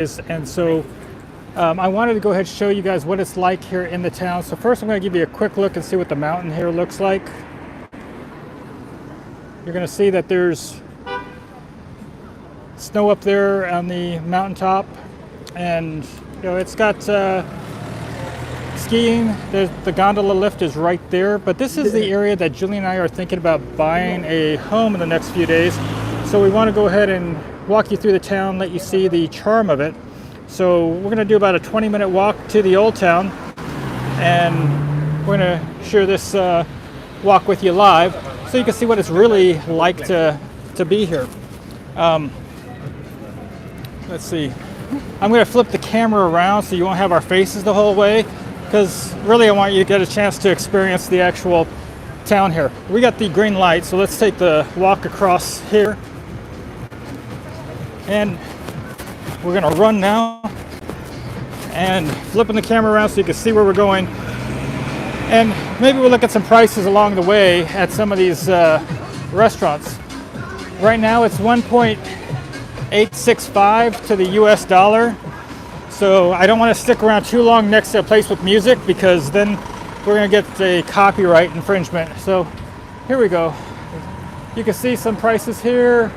And so I wanted to go ahead and show you guys what it's like here in the town. So first I'm going to give you a quick look and see what the mountain here looks like. You're going to see that there's snow up there on the mountaintop, and it's got skiing. The gondola lift is right there, but this is the area that Julie and I are thinking about buying a home in the next few days. So we want to go ahead and walk you through the town, let you see the charm of it. So we're going to do about a 20-minute walk to the old town, and we're going to share this walk with you live so you can see what it's really like to be here. Let's see. I'm going to flip the camera around so you won't have our faces the whole way, because really I want you to get a chance to experience the actual town here. We got the green light, so let's take the walk across here. And we're going to run now and flipping the camera around so you can see where we're going. And maybe we'll look at some prices along the way at some of these restaurants. Right now it's 1.865 to the US dollar. So I don't want to stick around too long next to a place with music, because then we're going to get a copyright infringement. So here we go. You can see some prices here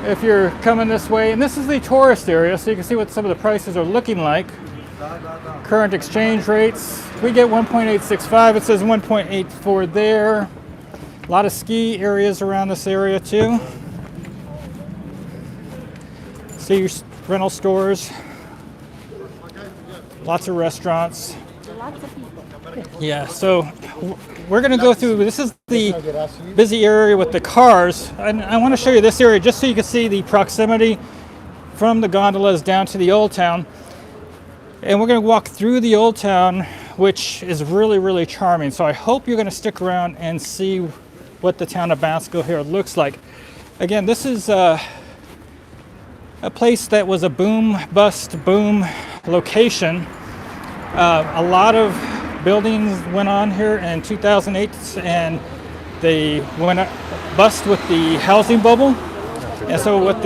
if you're coming this way. And this is the tourist area, so you can see what some of the prices are looking like. Current exchange rates. We get 1.865. It says 1.84 there. A lot of ski areas around this area too. See your rental stores. Lots of restaurants. Lots of people. Yeah, so we're going to go through, this is the busy area with the cars, and I want to show you this area just so you can see the proximity from the gondolas down to the old town. And we're going to walk through the old town, which is really, really charming. So I hope you're going to stick around and see what the town of Bansko here looks like. Again, this is a place that was a boom location. A lot of buildings went on here in 2008, and they went bust with the housing bubble. And so with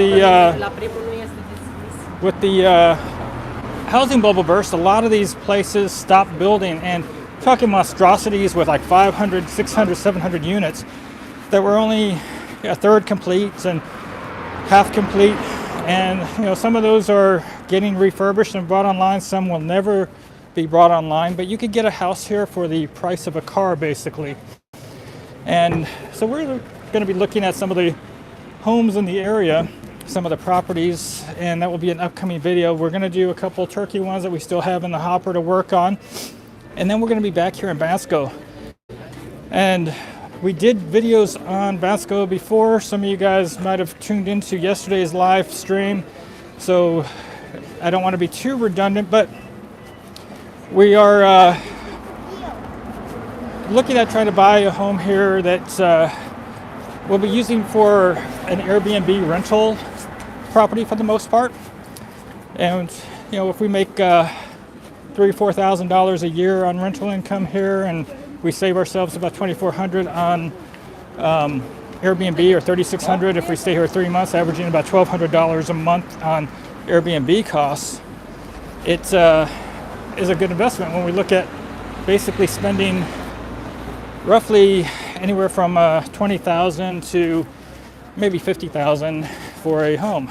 the housing bubble burst, a lot of these places stopped building, and talking monstrosities with like 500, 600, 700 units that were only a third complete and half complete. And some of those are getting refurbished and brought online. Some will never be brought online, but you could get a house here for the price of a car, basically. And so we're going to be looking at some of the homes in the area, some of the properties, and that will be an upcoming video. We're going to do a couple turkey ones that we still have in the hopper to work on, and then we're going to be back here in Bansko. And we did videos on Bansko before. Some of you guys might have tuned into yesterday's live stream, so I don't want to be too redundant, but we are looking at trying to buy a home here that we'll be using for an Airbnb rental property for the most part. And if we make $3,000 or $4,000 a year on rental income here, and we save ourselves about $2,400 on Airbnb, or $3,600 if we stay here 3 months, averaging about $1,200 a month on Airbnb costs. It is a good investment when we look at basically spending roughly anywhere from $20,000 to maybe $50,000 for a home.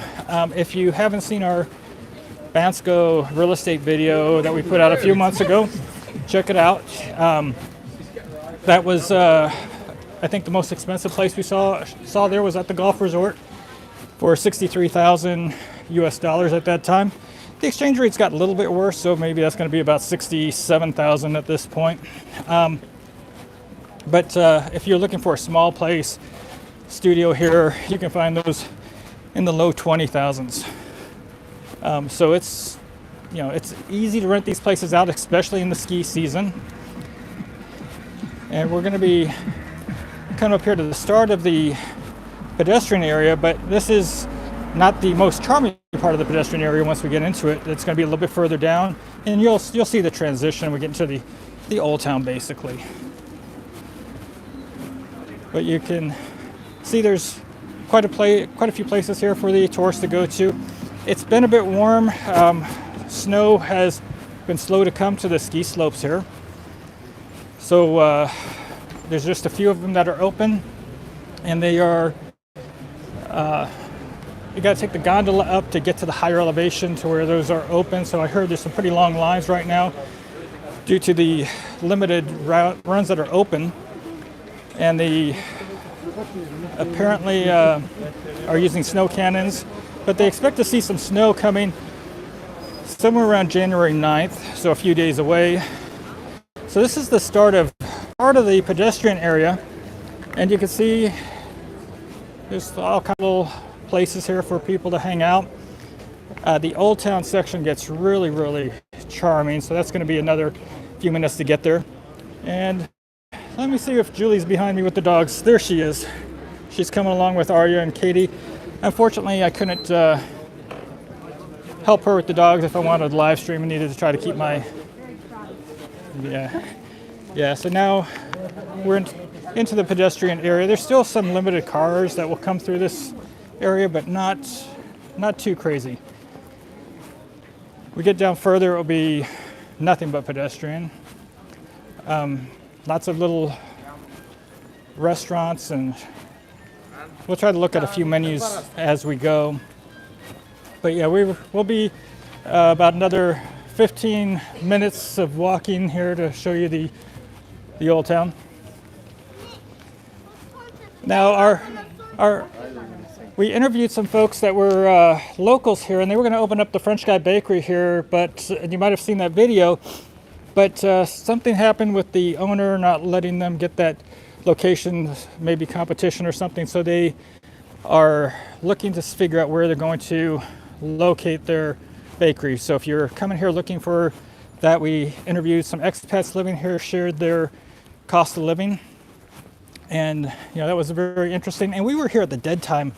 If you haven't seen our Bansko real estate video that we put out a few months ago, check it out. That was, I think, the most expensive place we saw there was at the golf resort for $63,000 US dollars at that time. The exchange rate's got a little bit worse, so maybe that's going to be about $67,000 at this point. But if you're looking for a small place, studio here, you can find those in the low 20,000s. So it's easy to rent these places out, especially in the ski season. And we're going to be coming up here to the start of the pedestrian area, but this is not the most charming part of the pedestrian area. Once we get into it, it's going to be a little bit further down, and you'll see the transition. We get into the old town, basically. But you can see there's quite a few places here for the tourists to go to. It's been a bit warm. Snow has been slow to come to the ski slopes here. So there's just a few of them that are open, and they are, you got to take the gondola up to get to the higher elevation to where those are open. So I heard there's some pretty long lines right now due to the limited runs that are open. And they apparently are using snow cannons, but they expect to see some snow coming somewhere around January 9th, so a few days away. So this is the start of part of the pedestrian area, and you can see there's all kinds of little places here for people to hang out. The Old Town section gets really, really charming, so that's going to be another few minutes to get there. And let me see if Julie's behind me with the dogs. There she is. She's coming along with Arya and Katie. Unfortunately, I couldn't help her with the dogs if I wanted to live stream. I needed to try to keep my... Yeah, so now we're into the pedestrian area. There's still some limited cars that will come through this area, but not too crazy. We get down further, it'll be nothing but pedestrian. Lots of little restaurants, and we'll try to look at a few menus as we go. But yeah, we'll be about another 15 minutes of walking here to show you the Old Town. Now we interviewed some folks that were locals here, and they were going to open up the French Guy Bakery here, but you might have seen that video, but something happened with the owner not letting them get that location, maybe competition or something, so they are looking to figure out where they're going to locate their bakery. So if you're coming here looking for that, we interviewed some expats living here, shared their cost of living, and that was very interesting. And we were here at the dead time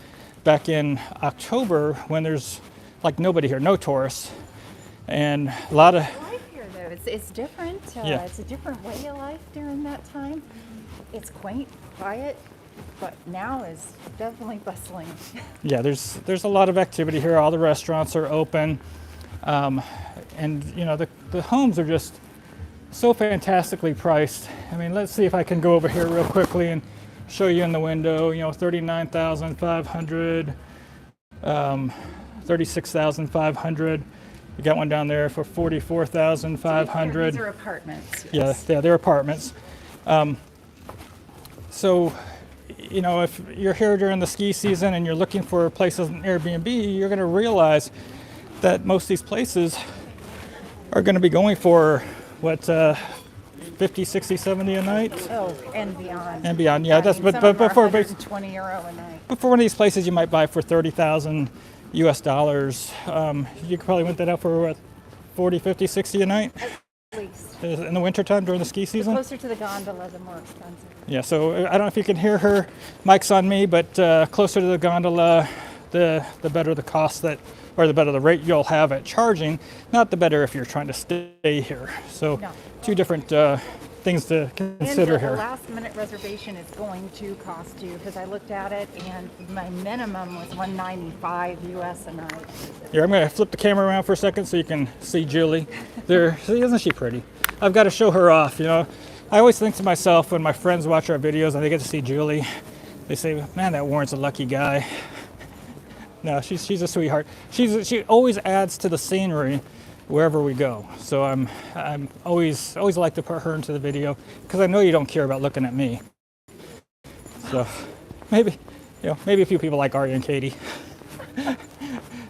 back in October when there's like nobody here, no tourists, and a lot of life here though. It's different. Yeah. It's a different way of life during that time. It's quaint, quiet, but now is definitely bustling. Yeah, there's a lot of activity here. All the restaurants are open, and the homes are just so fantastically priced. I mean, let's see if I can go over here real quickly and show you in the window. $39,500, $36,500. You got one down there for $44,500. These are apartments. Yes. Yeah, they're apartments. So, if you're here during the ski season and you're looking for places in Airbnb, you're going to realize that most of these places are going to be going for, 50, 60, 70 a night? Oh, and beyond. And beyond, yeah. That's but for €120 a night. But for one of these places you might buy for $30,000 US dollars. You could probably rent that out for 40, 50, 60 a night? At least. In the wintertime during the ski season? The closer to the gondola, the more expensive. Yeah, so I don't know if you can hear her. Mic's on me, but closer to the gondola, the better the cost or the better the rate you'll have at charging. Not the better if you're trying to stay here. So No. Two different things to consider and here. The last minute reservation is going to cost you, because I looked at it and my minimum was $195 US a night. Here, I'm going to flip the camera around for a second so you can see Julie. There, see, isn't she pretty? I've got to show her off, I always think to myself when my friends watch our videos and they get to see Julie, they say, man, that Warren's a lucky guy. No, she's a sweetheart. She always adds to the scenery wherever we go. So I'm always like to put her into the video because I know you don't care about looking at me. So maybe a few people like Arya and Katie.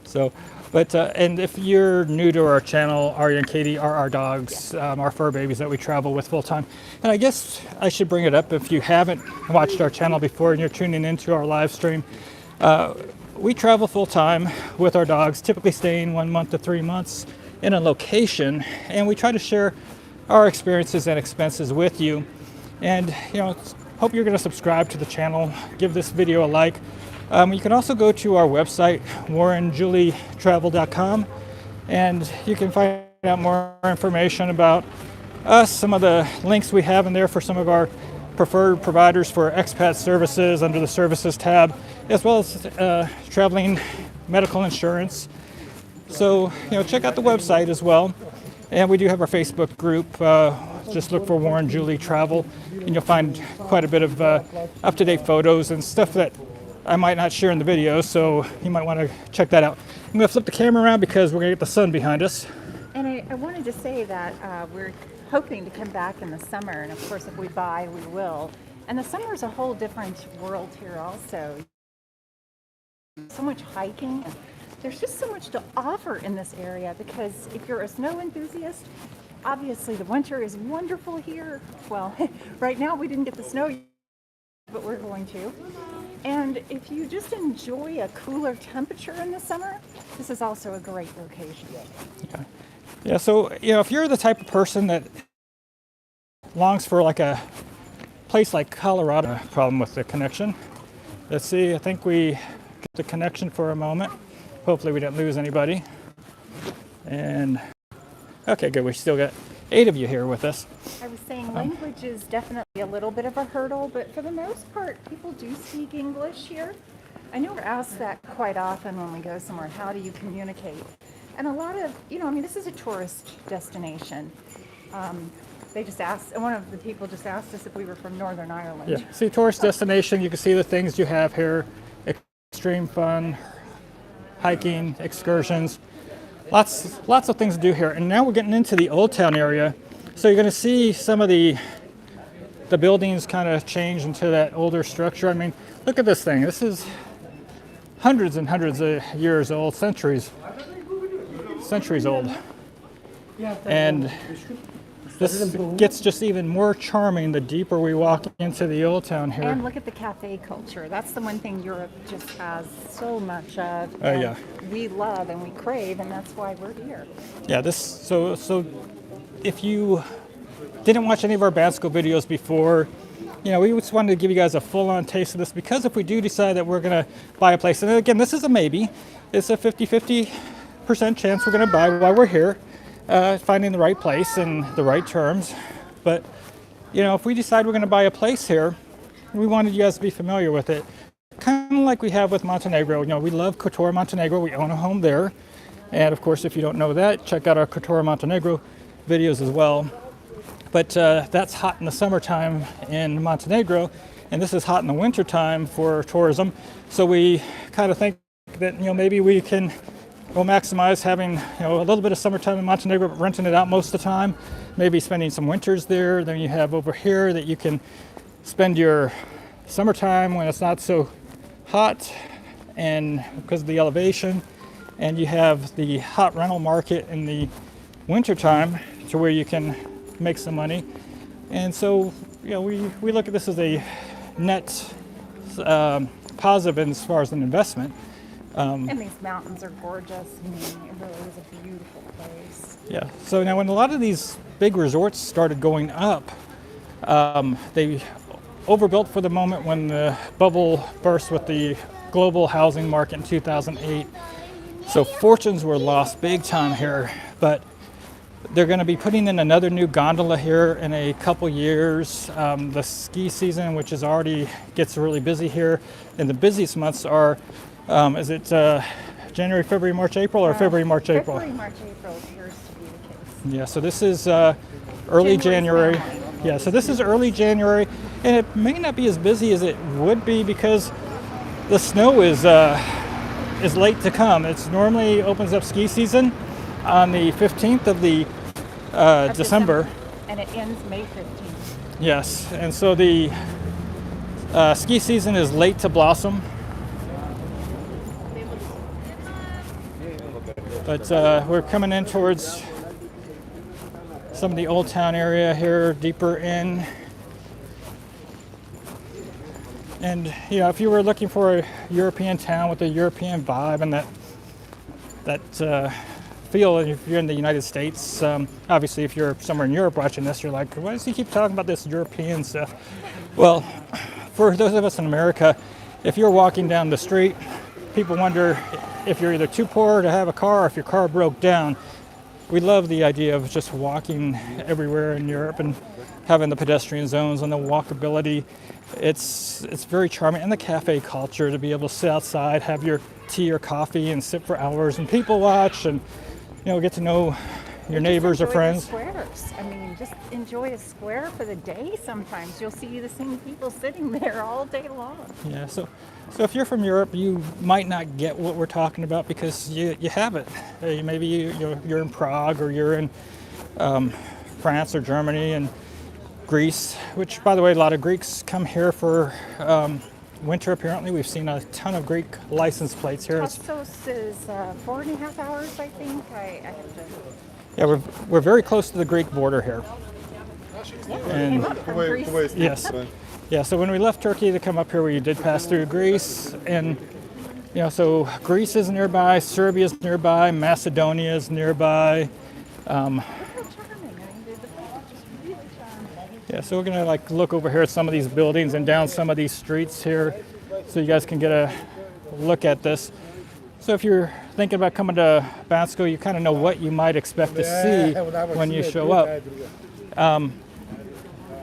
So, but and if you're new to our channel, Arya and Katie are our dogs, our fur babies that we travel with full time. And I guess I should bring it up if you haven't watched our channel before and you're tuning into our live stream. We travel full time with our dogs, typically staying 1 month to 3 months in a location, and we try to share our experiences and expenses with you. And hope you're going to subscribe to the channel, give this video a like. You can also go to our website, warrenjulietravel.com, and you can find out more information about us, some of the links we have in there for some of our preferred providers for expat services under the services tab, as well as traveling medical insurance. So, check out the website as well. And we do have our Facebook group. Just look for Warren Julie Travel, and you'll find quite a bit of up-to-date photos and stuff that I might not share in the video, so you might want to check that out. I'm going to flip the camera around because we're going to get the sun behind us. And I wanted to say that we're hoping to come back in the summer, and of course if we buy, we will. And the summer is a whole different world here also. So much hiking. There's just so much to offer in this area, because if you're a snow enthusiast, obviously the winter is wonderful here. Well, right now we didn't get the snow yet, but we're going to. And if you just enjoy a cooler temperature in the summer, this is also a great location. Yeah, so, if you're the type of person that longs for like a place like Colorado, problem with the connection. Let's see, I think we got the connection for a moment. Hopefully we didn't lose anybody. And, okay, good, we still got 8 of you here with us. I was saying language is definitely a little bit of a hurdle, but for the most part, people do speak English here. I know we're asked that quite often when we go somewhere, how do you communicate? And a lot of, this is a tourist destination. They just asked, one of the people just asked us if we were from Northern Ireland. Yeah, see, tourist destination, you can see the things you have here. Extreme fun, hiking, excursions. Lots of things to do here. And now we're getting into the Old Town area. So you're going to see some of the buildings kind of change into that older structure. I mean, look at this thing. This is hundreds and hundreds of years old, centuries old. And this gets just even more charming the deeper we walk into the Old Town here. And look at the cafe culture. That's the one thing Europe just has so much of. Yeah. We love and we crave, and that's why we're here. Yeah, so if you didn't watch any of our Bansko videos before, we just wanted to give you guys a full-on taste of this, because if we do decide that we're going to buy a place, and again, this is a maybe, it's a 50-50% chance we're going to buy while we're here. Finding the right place and the right terms. But, if we decide we're going to buy a place here, we wanted you guys to be familiar with it. Kind of like we have with Montenegro. We love Kotor, Montenegro. We own a home there. And, of course, if you don't know that, check out our Kotor, Montenegro videos as well. But that's hot in the summertime in Montenegro, and this is hot in the wintertime for tourism. So we kind of think that, maybe we'll maximize having a little bit of summertime in Montenegro, but renting it out most of the time, maybe spending some winters there. Then you have over here that you can spend your summertime when it's not so hot, and because of the elevation, and you have the hot rental market in the wintertime to where you can make some money. And so we look at this as a net positive as far as an investment. And these mountains are gorgeous. It really is a beautiful place. Yeah. So now when a lot of these big resorts started going up, they overbuilt for the moment when the bubble burst with the global housing market in 2008. So fortunes were lost big time here. But they're going to be putting in another new gondola here in a couple years. The ski season, which is already gets really busy here, and the busiest months are is it January, February, March, April, or February, March, April? February, March, April appears to be the case. Yeah, so this is early January. Yeah, so this is early January, and it may not be as busy as it would be because the snow is late to come. It's normally opens up ski season on the 15th of the December. And it ends May 15th. Yes, and so the ski season is late to blossom. But we're coming in towards some of the Old Town area here, deeper in. And if you were looking for a European town with a European vibe and that feel, if you're in the United States, obviously if you're somewhere in Europe watching this, you're like, why does he keep talking about this European stuff? Well, for those of us in America, if you're walking down the street, people wonder if you're either too poor to have a car or if your car broke down. We love the idea of just walking everywhere in Europe, and having the pedestrian zones and the walkability. It's very charming, and the cafe culture to be able to sit outside, have your tea or coffee, and sit for hours and people watch, and get to know your neighbors or friends. Squares. I mean, just enjoy a square for the day. Sometimes you'll see the same people sitting there all day long. Yeah. So if you're from Europe, you might not get what we're talking about because you haven't. Maybe you're in Prague, or you're in France or Germany and Greece, which, by the way, a lot of Greeks come here for winter. Apparently, we've seen a ton of Greek license plates here. Kostos is 4.5 hours, I think. I have to. Yeah, we're very close to the Greek border here. And from Greece. Yes. Yeah, so when we left Turkey to come up here, we did pass through Greece, and so Greece is nearby, Serbia is nearby, Macedonia is nearby. Yeah, so we're gonna look over here at some of these buildings and down some of these streets here, so you guys can get a look at this. So if you're thinking about coming to Bansko, you kind of know what you might expect to see when you show up.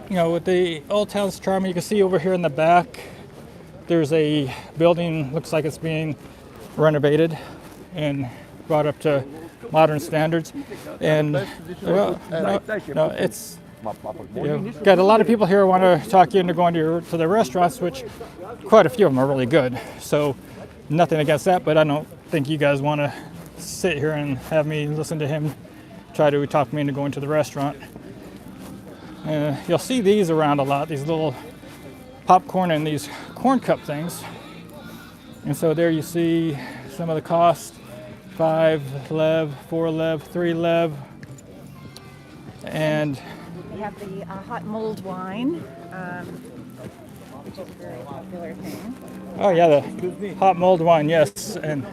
With the old town's charm, you can see over here in the back, there's a building, looks like it's being renovated and brought up to modern standards. And it's got a lot of people here who want to talk you into going to the restaurants, which quite a few of them are really good. So nothing against that, but I don't think you guys want to sit here and have me listen to him try to talk me into going to the restaurant. You'll see these around a lot, these little popcorn and these corn cup things. And so there you see some of the cost: 5 lev, 4 lev, 3 lev. And we have the hot mulled wine, which is a very popular thing. Oh yeah, the hot mulled wine, yes. And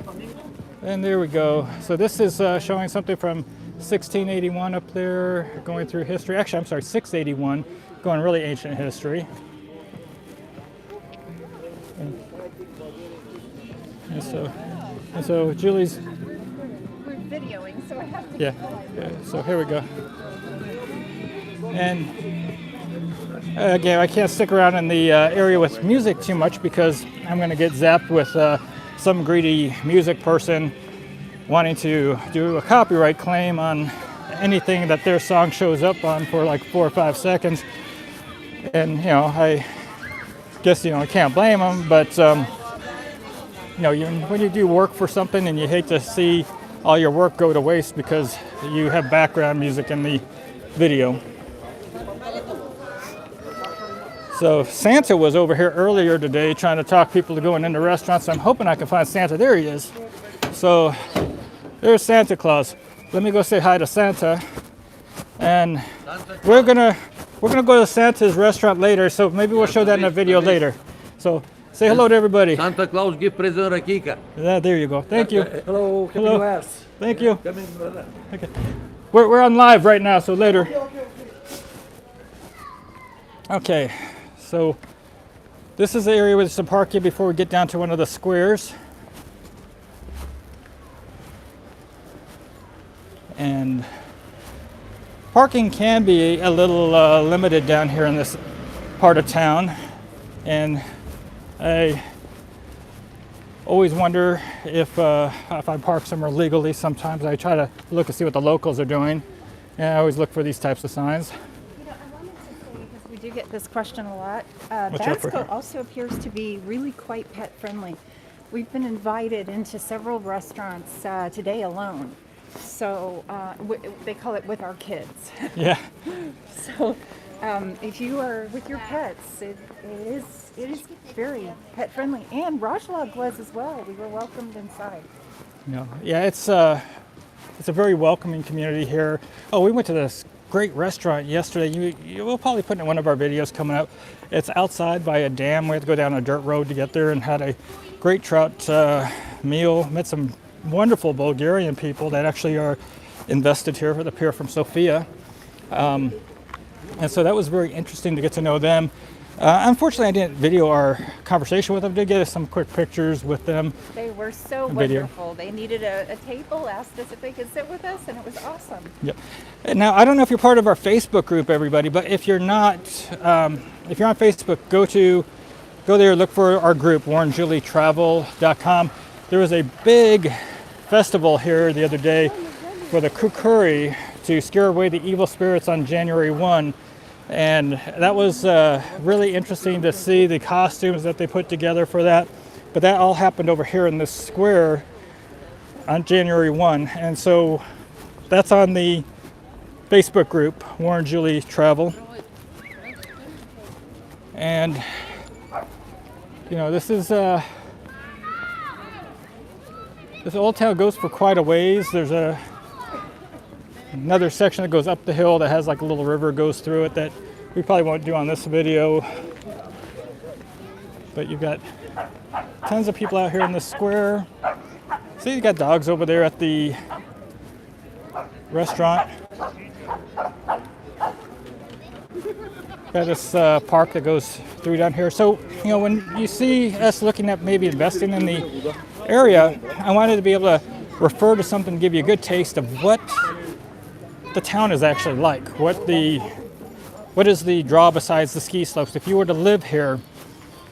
there we go. So this is showing something from 1681 up there, going through history. Actually, I'm sorry, 681, going really ancient history. And so Julie's. We're videoing, so I have to. Yeah. So here we go. And again, I can't stick around in the area with music too much because I'm going to get zapped with some greedy music person wanting to do a copyright claim on anything that their song shows up on for like 4 or 5 seconds. And I guess I can't blame them, but when you do work for something and you hate to see all your work go to waste because you have background music in the video. So Santa was over here earlier today trying to talk people to going into restaurants. I'm hoping I can find Santa. There he is. So there's Santa Claus. Let me go say hi to Santa. And we're gonna go to Santa's restaurant later, so maybe we'll show that in a video later. So say hello to everybody. Santa Claus give present Rakika. Yeah, there you go. Thank you. Hello. Hello. Thank you. Come in, brother. Okay. We're on live right now, so later. Okay. So this is the area with some parking before we get down to one of the squares. And parking can be a little limited down here in this part of town. And I always wonder if I park somewhere legally. Sometimes I try to look and see what the locals are doing. And I always look for these types of signs. I wanted to say, because we do get this question a lot, Watch out for Bansko him. also appears to be really quite pet friendly. We've been invited into several restaurants today alone. So they call it with our kids. Yeah. So if you are with your pets, it is very pet friendly. And Rajlag was as well. We were welcomed inside. Yeah, it's a very welcoming community here. Oh, we went to this great restaurant yesterday. We'll probably put it in one of our videos coming up. It's outside by a dam. We had to go down a dirt road to get there, and had a great trout meal. Met some wonderful Bulgarian people that actually are invested here, they're here from Sofia. And so that was very interesting to get to know them. Unfortunately, I didn't video our conversation with them. I did get some quick pictures with them. They were so Video. wonderful. They needed a table, asked us if they could sit with us, and it was awesome. Yep. And now, I don't know if you're part of our Facebook group, everybody, but if you're not, if you're on Facebook, go there, look for our group, WarrenJulieTravel.com. There was a big festival here the other day for the kukuri to scare away the evil spirits on January 1. And that was really interesting to see the costumes that they put together for that. But that all happened over here in this square on January 1. And so that's on the Facebook group, Warren Julie Travel. And, you know, this old town goes for quite a ways. There's another section that goes up the hill that has like a little river goes through it that we probably won't do on this video. But you've got tons of people out here in the square. See, you got dogs over there at the restaurant. Got this park that goes through down here. So, you know, when you see us looking at maybe investing in the area, I wanted to be able to refer to something, give you a good taste of what the town is actually like. What is the draw besides the ski slopes? If you were to live here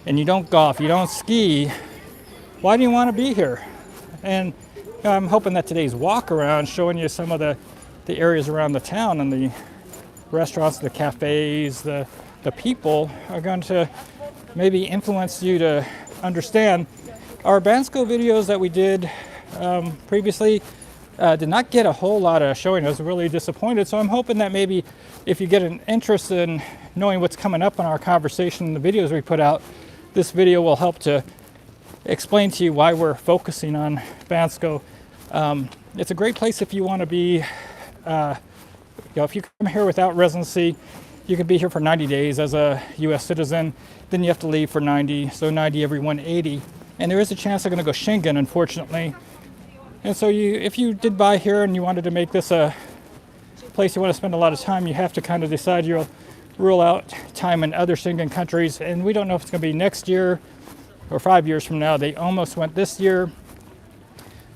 and you don't golf, you don't ski, why do you want to be here? And you know, I'm hoping that today's walk around showing you some of the areas around the town and the restaurants, the cafes, the people are going to maybe influence you to understand. Our Bansko videos that we did previously did not get a whole lot of showing. I was really disappointed. So I'm hoping that maybe if you get an interest in knowing what's coming up in our conversation and the videos we put out, this video will help to explain to you why we're focusing on Bansko. It's a great place if you want to be, you know, if you come here without residency, you can be here for 90 days as a U.S. citizen. Then you have to leave for 90, so 90 every 180. And there is a chance they're going to go Schengen, unfortunately. And so if you did buy here and you wanted to make this a place you want to spend a lot of time, you have to kind of decide you'll rule out time in other Schengen countries. And we don't know if it's going to be next year or 5 years from now. They almost went this year.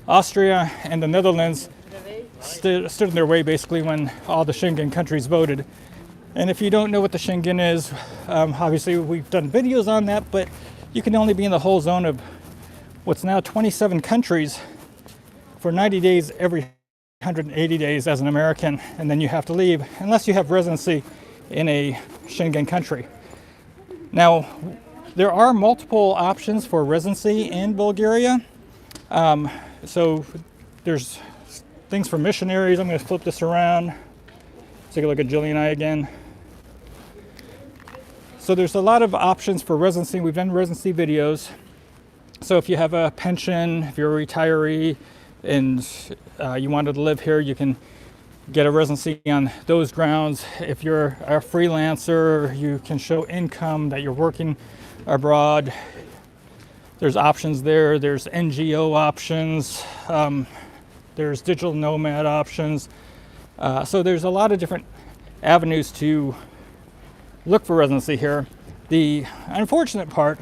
Austria and the Netherlands stood in their way basically when all the Schengen countries voted. And if you don't know what the Schengen is, obviously we've done videos on that, but you can only be in the whole zone of what's now 27 countries for 90 days every 180 days as an American, and then you have to leave unless you have residency in a Schengen country. Now, there are multiple options for residency in Bulgaria. So there's things for missionaries. I'm going to flip this around. Take a look at Jillian and I again. So there's a lot of options for residency. We've done residency videos. So if you have a pension, if you're a retiree, and you wanted to live here, you can get a residency on those grounds. If you're a freelancer, you can show income that you're working abroad. There's options there. There's NGO options. There's digital nomad options. So there's a lot of different avenues to look for residency here. The unfortunate part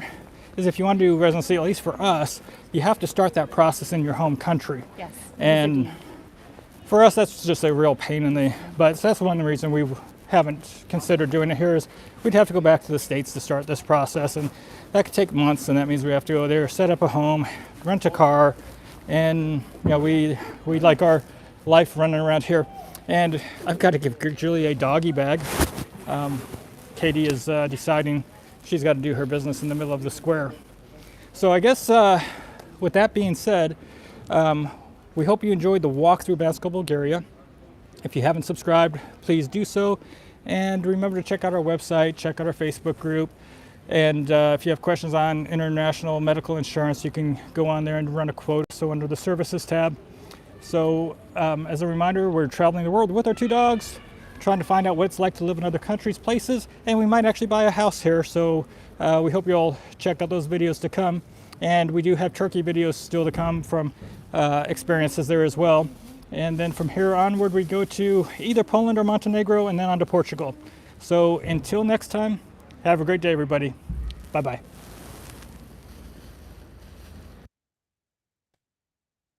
is if you want to do residency, at least for us, you have to start that process in your home country. Yes. And for us, that's just a real pain in the butt. So that's one reason we haven't considered doing it here is we'd have to go back to the States to start this process. And that could take months, and that means we have to go there, set up a home, rent a car, and you know, we like our life running around here. And I've got to give Julie a doggy bag. Katie is deciding she's got to do her business in the middle of the square. So I guess with that being said, we hope you enjoyed the walk through Bansko Bulgaria. If you haven't subscribed, please do so. And remember to check out our website, check out our Facebook group. And if you have questions on international medical insurance, you can go on there and run a quote. So under the services tab. So as a reminder, we're traveling the world with our two dogs, trying to find out what it's like to live in other countries, places, and we might actually buy a house here. So we hope you all check out those videos to come. And we do have Turkey videos still to come from experiences there as well. And then from here onward, we go to either Poland or Montenegro and then on to Portugal. So until next time, Have a great day, everybody. Bye-bye.